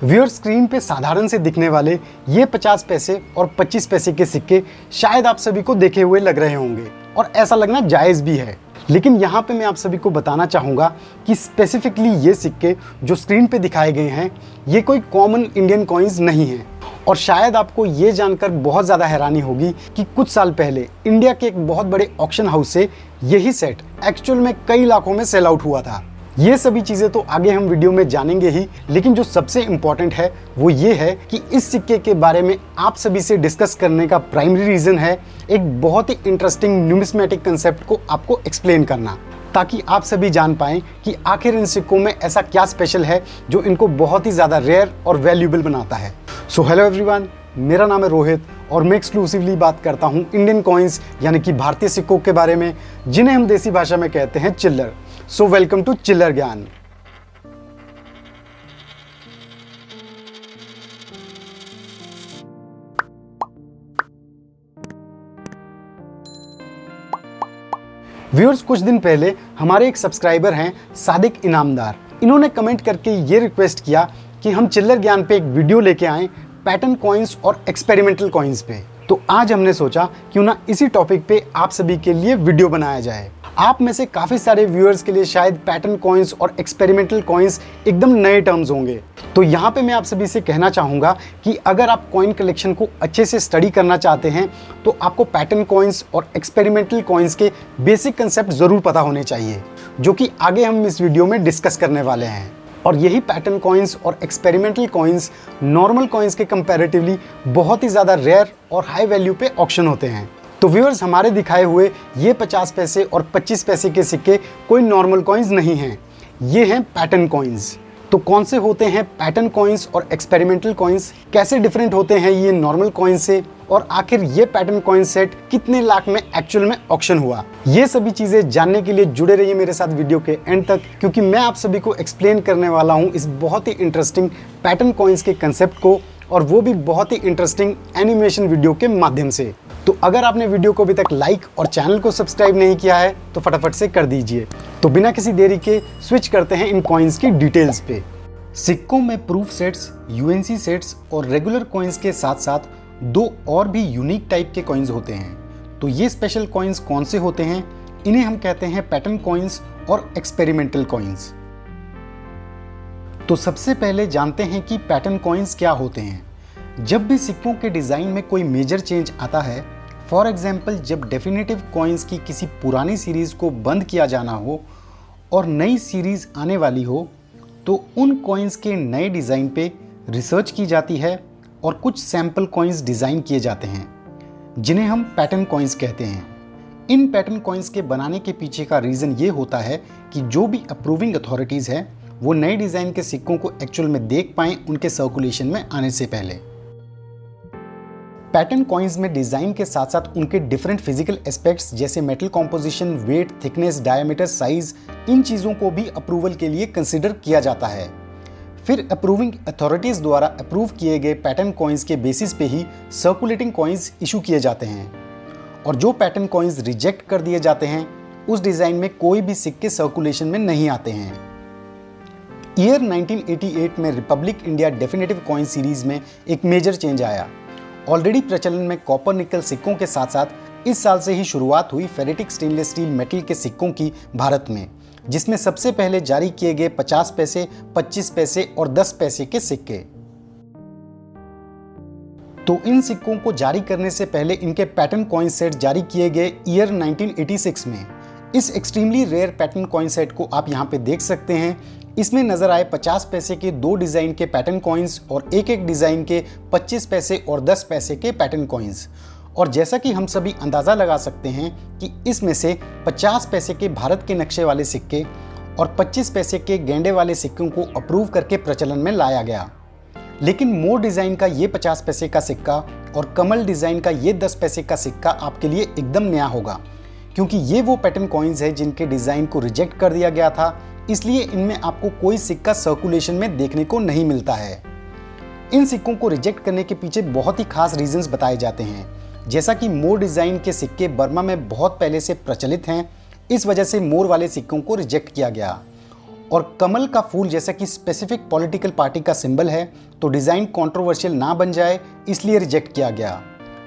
Viewer screen पे साधारण से दिखने वाले ये 50 पैसे और 25 पैसे के सिक्के शायद आप सभी को देखे हुए लग रहे होंगे और ऐसा लगना जायज़ भी है। लेकिन यहाँ पे मैं आप सभी को बताना चाहूँगा कि स्पेसिफिकली ये सिक्के जो स्क्रीन पे दिखाए गए हैं ये कोई कॉमन इंडियन कॉइन्स नहीं हैं। और शायद आपको ये जानकर बहुत ज़्यादा हैरानी होगी कि कुछ साल पहले इंडिया के एक बहुत बड़े ऑक्शन हाउस से यही सेट एक्चुअल में कई लाखों में सेल आउट हुआ था। ये सभी चीज़ें तो आगे हम वीडियो में जानेंगे ही, लेकिन जो सबसे इम्पॉर्टेंट है वो ये है कि इस सिक्के के बारे में आप सभी से डिस्कस करने का प्राइमरी रीज़न है एक बहुत ही इंटरेस्टिंग न्यूमिस्मेटिक कंसेप्ट को आपको एक्सप्लेन करना, ताकि आप सभी जान पाएं कि आखिर इन सिक्कों में ऐसा क्या स्पेशल है जो इनको बहुत ही ज़्यादा रेयर और वैल्यूएबल बनाता है। सो हेलो एवरीवन, मेरा नाम है रोहित और मैं एक्सक्लूसिवली बात करता हूँ इंडियन कॉइन्स यानी कि भारतीय सिक्कों के बारे में, जिन्हें हम देसी भाषा में कहते हैं चिल्लर। सो वेलकम टू चिल्लर ज्ञान। व्यूअर्स, कुछ दिन पहले हमारे एक सब्सक्राइबर हैं सादिक इनामदार, इन्होंने कमेंट करके ये रिक्वेस्ट किया कि हम चिल्लर ज्ञान पे एक वीडियो लेके आएं पैटर्न कॉइन्स और एक्सपेरिमेंटल कॉइन्स पे। तो आज हमने सोचा क्यों ना इसी टॉपिक पे आप सभी के लिए वीडियो बनाया जाए। आप में से काफ़ी सारे व्यूअर्स के लिए शायद पैटर्न कॉइन्स और एक्सपेरिमेंटल कॉइन्स एकदम नए टर्म्स होंगे। तो यहाँ पे मैं आप सभी से कहना चाहूँगा कि अगर आप कॉइन कलेक्शन को अच्छे से स्टडी करना चाहते हैं तो आपको पैटर्न कॉइन्स और एक्सपेरिमेंटल कॉइन्स के बेसिक कंसेप्ट ज़रूर पता होने चाहिए, जो कि आगे हम इस वीडियो में डिस्कस करने वाले हैं। और यही पैटर्न कॉइन्स और एक्सपेरिमेंटल कॉइन्स नॉर्मल कॉइन्स के कंपैरेटिवली बहुत ही ज़्यादा रेयर और हाई वैल्यू पे ऑक्शन होते हैं। तो व्यूअर्स, हमारे दिखाए हुए ये 50 पैसे और 25 पैसे के सिक्के कोई नॉर्मल कॉइन्स नहीं हैं, ये हैं पैटर्न कॉइन्स। तो कौन से होते हैं पैटर्न कॉइन्स और एक्सपेरिमेंटल कॉइन्स, कैसे डिफरेंट होते हैं ये नॉर्मल कॉइन से, और आखिर ये पैटर्न कॉइन सेट कितने लाख में एक्चुअल में ऑक्शन हुआ, ये सभी चीज़ें जानने के लिए जुड़े रहिए मेरे साथ वीडियो के एंड तक, क्योंकि मैं आप सभी को एक्सप्लेन करने वाला हूँ इस बहुत ही इंटरेस्टिंग पैटर्न कॉइन्स के कंसेप्ट को, और वो भी बहुत ही इंटरेस्टिंग एनिमेशन वीडियो के माध्यम से। तो अगर आपने वीडियो को अभी तक लाइक और चैनल को सब्सक्राइब नहीं किया है तो फटाफट से कर दीजिए। तो बिना किसी देरी के स्विच करते हैं इन कॉइन्स की डिटेल्स पे। सिक्कों में प्रूफ सेट्स, यूएनसी सेट्स और रेगुलर कॉइन्स के साथ साथ दो और भी यूनिक टाइप के कॉइन्स होते हैं। तो ये स्पेशल कॉइन्स कौन से होते हैं? इन्हें हम कहते हैं पैटर्न कॉइन्स और एक्सपेरिमेंटल कॉइन्स। तो सबसे पहले जानते हैं कि पैटर्न कॉइन्स क्या होते हैं। जब भी सिक्कों के डिज़ाइन में कोई मेजर चेंज आता है, फॉर एग्जाम्पल जब डेफिनेटिव कॉइन्स की किसी पुरानी सीरीज़ को बंद किया जाना हो और नई सीरीज़ आने वाली हो, तो उन कॉइन्स के नए डिज़ाइन पे रिसर्च की जाती है और कुछ सैम्पल कॉइन्स डिज़ाइन किए जाते हैं, जिन्हें हम पैटर्न कॉइन्स कहते हैं। इन पैटर्न कॉइन्स के बनाने के पीछे का रीज़न ये होता है कि जो भी अप्रूविंग अथॉरिटीज़ हैं वो नए डिज़ाइन के सिक्कों को एक्चुअल में देख पाएँ उनके सर्कुलेशन में आने से पहले। पैटर्न कॉइन्स में डिज़ाइन के साथ साथ उनके डिफरेंट फिजिकल एस्पेक्ट्स जैसे metal composition, weight, thickness, diameter, size, इन चीज़ों को भी अप्रूवल के लिए कंसिडर किया जाता है। फिर अप्रूविंग अथॉरिटीज़ द्वारा अप्रूव किए गए पैटर्न कॉइन्स के बेसिस पे ही सर्कुलेटिंग कॉइन्स इशू किए जाते हैं, और जो पैटर्न कॉइन्स रिजेक्ट कर दिए जाते हैं उस डिज़ाइन में कोई भी सिक्के सर्कुलेशन में नहीं आते हैं। ईयर 1988 में Republic India definitive coin series में एक मेजर चेंज आया। ऑलरेडी प्रचलन में कॉपर निकल सिक्कों के साथ साथ इस साल से ही शुरुआत हुई फेरेटिक स्टेनलेस स्टील मेटल के सिक्कों की भारत में, जिसमें सबसे पहले जारी किए गए 50 पैसे, 25 पैसे और 10 पैसे के सिक्के। तो इन सिक्कों को जारी करने से पहले इनके पैटर्न कॉइन सेट जारी किए गए ईयर 1986 में। इस extremely rare pattern coin set को आप यहाँ पे देख सकते हैं। इसमें नजर आए 50 पैसे के दो डिज़ाइन के पैटर्न कॉइन्स और एक एक डिज़ाइन के 25 पैसे और 10 पैसे के पैटर्न कॉइन्स। और जैसा कि हम सभी अंदाज़ा लगा सकते हैं कि इसमें से 50 पैसे के भारत के नक्शे वाले सिक्के और 25 पैसे के गेंडे वाले सिक्कों को अप्रूव करके प्रचलन में लाया गया। लेकिन मोर डिज़ाइन का ये 50 पैसे का सिक्का और कमल डिज़ाइन का ये 10 पैसे का सिक्का आपके लिए एकदम नया होगा, क्योंकि ये वो पैटर्न कॉइन्स है जिनके डिज़ाइन को रिजेक्ट कर दिया गया था, इसलिए इनमें आपको कोई सिक्का सर्कुलेशन में देखने को नहीं मिलता है। इन सिक्कों को रिजेक्ट करने के पीछे बहुत ही खास रीजंस बताए जाते हैं, जैसा कि मोर डिज़ाइन के सिक्के बर्मा में बहुत पहले से प्रचलित हैं, इस वजह से मोर वाले सिक्कों को रिजेक्ट किया गया। और कमल का फूल जैसा कि स्पेसिफिक पॉलिटिकल पार्टी का सिंबल है, तो डिज़ाइन कंट्रोवर्शियल ना बन जाए इसलिए रिजेक्ट किया गया।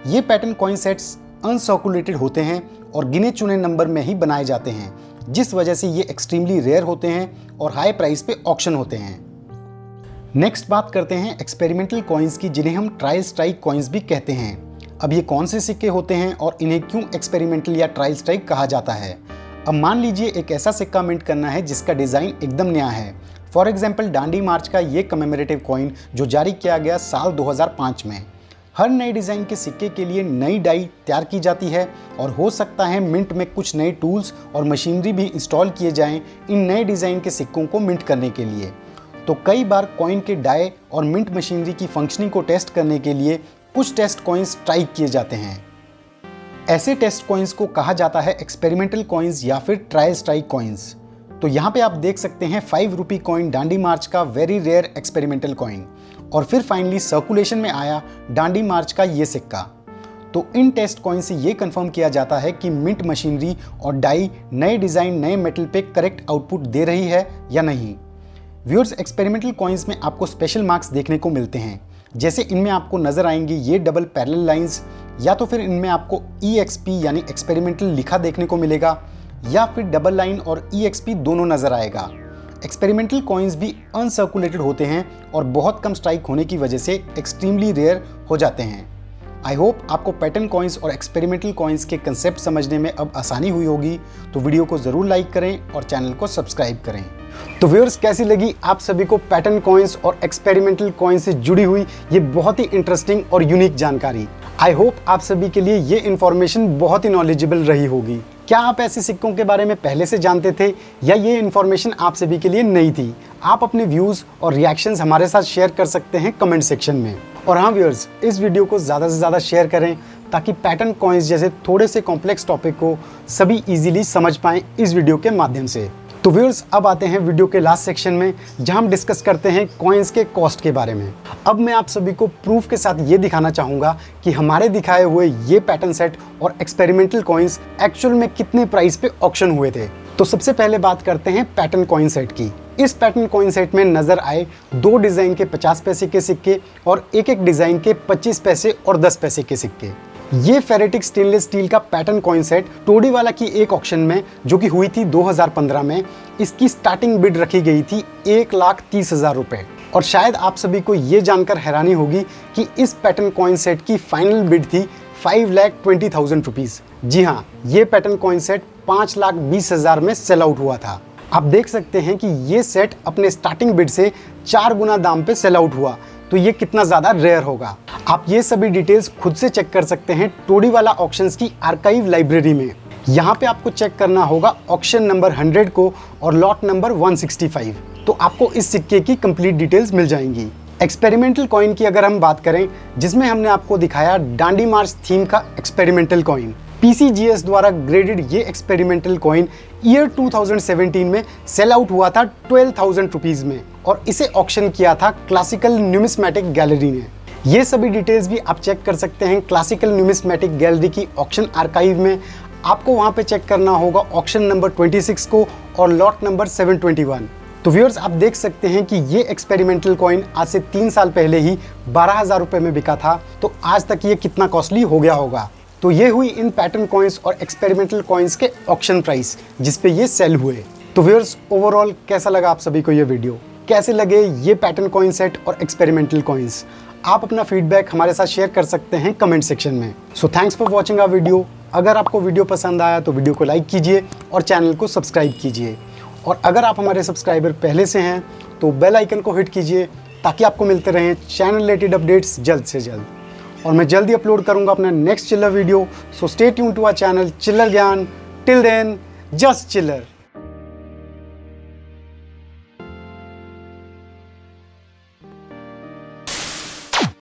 ये पैटर्न कॉइन सेट्स अनसर्कुलेटेड होते हैं और गिने चुने नंबर में ही बनाए जाते हैं, जिस वजह से ये एक्सट्रीमली रेयर होते हैं और हाई प्राइस पे ऑक्शन होते हैं। नेक्स्ट बात करते हैं एक्सपेरिमेंटल कॉइन्स की, जिन्हें हम ट्रायल स्ट्राइक कॉइन्स भी कहते हैं। अब ये कौन से सिक्के होते हैं और इन्हें क्यों एक्सपेरिमेंटल या ट्रायल स्ट्राइक कहा जाता है? अब मान लीजिए एक ऐसा सिक्का मिंट करना है जिसका डिज़ाइन एकदम नया है। फॉर एग्जाम्पल दांडी मार्च का ये कमेमोरेटिव कॉइन जो जारी किया गया साल 2005 में। हर नए डिज़ाइन के सिक्के के लिए नई डाई तैयार की जाती है और हो सकता है मिंट में कुछ नए टूल्स और मशीनरी भी इंस्टॉल किए जाएं इन नए डिज़ाइन के सिक्कों को मिंट करने के लिए। तो कई बार कॉइन के डाई और मिंट मशीनरी की फंक्शनिंग को टेस्ट करने के लिए कुछ टेस्ट कॉइन्स ट्राई किए जाते हैं। ऐसे टेस्ट कॉइन्स को कहा जाता है एक्सपेरिमेंटल कॉइन्स या फिर ट्रायल स्ट्राइक कॉइन्स। तो यहाँ पे आप देख सकते हैं 5 रुपी कॉइन दांडी मार्च का वेरी रेयर एक्सपेरिमेंटल कॉइन, और फिर फाइनली सर्कुलेशन में आया दांडी मार्च का ये सिक्का। तो इन टेस्ट कॉइन से ये कंफर्म किया जाता है कि मिंट मशीनरी और डाई नए डिज़ाइन नए मेटल पे करेक्ट आउटपुट दे रही है या नहीं। व्यूअर्स, एक्सपेरिमेंटल कॉइन्स में आपको स्पेशल मार्क्स देखने को मिलते हैं, जैसे इनमें आपको नजर आएंगी ये डबल पैरेलल लाइंस, या तो फिर इनमें आपको EXP यानी एक्सपेरिमेंटल लिखा देखने को मिलेगा, या फिर डबल लाइन और EXP दोनों नजर आएगा। एक्सपेरिमेंटल कॉइन्स भी अनसर्कुलेटेड होते हैं और बहुत कम स्ट्राइक होने की वजह से एक्सट्रीमली रेयर हो जाते हैं। आई होप आपको पैटर्न कॉइन्स और एक्सपेरिमेंटल कॉइन्स के कंसेप्ट समझने में अब आसानी हुई होगी। तो वीडियो को ज़रूर लाइक करें और चैनल को सब्सक्राइब करें। तो व्यूअर्स, कैसी लगी आप सभी को पैटर्न कॉइन्स और एक्सपेरिमेंटल कॉइन्स से जुड़ी हुई ये बहुत ही इंटरेस्टिंग और यूनिक जानकारी? आई होप आप सभी के लिए ये इन्फॉर्मेशन बहुत ही नॉलेजेबल रही होगी। क्या आप ऐसे सिक्कों के बारे में पहले से जानते थे या ये इन्फॉर्मेशन आप सभी के लिए नई थी? आप अपने व्यूज़ और रिएक्शंस हमारे साथ शेयर कर सकते हैं कमेंट सेक्शन में। और हाँ व्यूअर्स, इस वीडियो को ज़्यादा से ज़्यादा शेयर करें ताकि पैटर्न कॉइन्स जैसे थोड़े से कॉम्प्लेक्स टॉपिक को सभी इजीली समझ पाएँ इस वीडियो के माध्यम से। तो व्यूअर्स, अब आते हैं वीडियो के लास्ट सेक्शन में, जहां हम डिस्कस करते हैं कॉइन्स के कॉस्ट के बारे में। अब मैं आप सभी को प्रूफ के साथ ये दिखाना चाहूँगा कि हमारे दिखाए हुए ये पैटर्न सेट और एक्सपेरिमेंटल कॉइन्स एक्चुअल में कितने प्राइस पे ऑक्शन हुए थे। तो सबसे पहले बात करते हैं पैटर्न कॉइन सेट की। इस पैटर्न कॉइन सेट में नजर आए 2 डिज़ाइन के 50 पैसे के सिक्के और एक डिज़ाइन के 25 पैसे और 10 पैसे के सिक्के। ये फेरेटिक स्टेनलेस स्टील का पैटर्न कॉइन सेट टोडीवाला की एक ऑक्शन में, जो कि हुई थी 2015 में, इसकी स्टार्टिंग बिड रखी गई थी 1,30,000 रुपए। और शायद आप सभी को ये जानकर हैरानी होगी कि इस पैटर्न कॉइन सेट की फाइनल बिड थी 5,20,000 रुपीज़। जी हाँ, ये पैटर्न कॉइन सेट 5,20,000 में सेल आउट हुआ था। आप देख सकते हैं कि ये सेट अपने स्टार्टिंग बिड से 4 गुना दाम पे सेल आउट हुआ, तो ये कितना ज़्यादा रेयर होगा। आप ये सभी डिटेल्स खुद से चेक कर सकते हैं टोडीवाला ऑक्शंस की आर्काइव लाइब्रेरी में। यहाँ पे आपको चेक करना होगा ऑक्शन नंबर 100 को और लॉट नंबर 165, तो आपको इस सिक्के की कंप्लीट डिटेल्स मिल जाएंगी। एक्सपेरिमेंटल कॉइन की अगर हम बात करें, जिसमें हमने आपको दिखाया दांडी मार्च थीम का एक्सपेरिमेंटल कॉइन, PCGS द्वारा ग्रेडेड ये एक्सपेरिमेंटल कॉइन ईयर 2017 में सेल आउट हुआ था 12,000 रुपीज़ में, और इसे ऑक्शन किया था क्लासिकल न्यूमिस्मेटिक गैलरी ने। ये सभी डिटेल्स भी आप चेक कर सकते हैं क्लासिकल न्यूमिस्मेटिक गैलरी की ऑक्शन आर्काइव में। आपको वहाँ पे चेक करना होगा ऑक्शन नंबर 26 को और लॉट नंबर 721। तो व्यूअर्स, आप देख सकते हैं कि ये एक्सपेरिमेंटल कॉइन आज से 3 साल पहले ही 12,000 रुपये में बिका था, तो आज तक ये कितना कॉस्टली हो गया होगा। तो ये हुई इन पैटर्न कॉइन्स और एक्सपेरिमेंटल कॉइन्स के ऑक्शन प्राइस जिस पे ये सेल हुए। तो व्यूअर्स, ओवरऑल कैसा लगा आप सभी को ये वीडियो? कैसे लगे ये पैटर्न कॉइन सेट और एक्सपेरिमेंटल कॉइन्स? आप अपना फीडबैक हमारे साथ शेयर कर सकते हैं कमेंट सेक्शन में। So thanks for watching our video. अगर आपको वीडियो पसंद आया तो वीडियो को लाइक कीजिए और चैनल को सब्सक्राइब कीजिए। और अगर आप हमारे सब्सक्राइबर पहले से हैं तो बेल आइकन को हिट कीजिए ताकि आपको मिलते रहें चैनल रिलेटेड अपडेट्स जल्द से जल्द। और मैं जल्दी अपलोड करूंगा अपना नेक्स्ट चिल्लर video. So stay tune to our channel Chillar Gyan. Till then, just चिल्लर।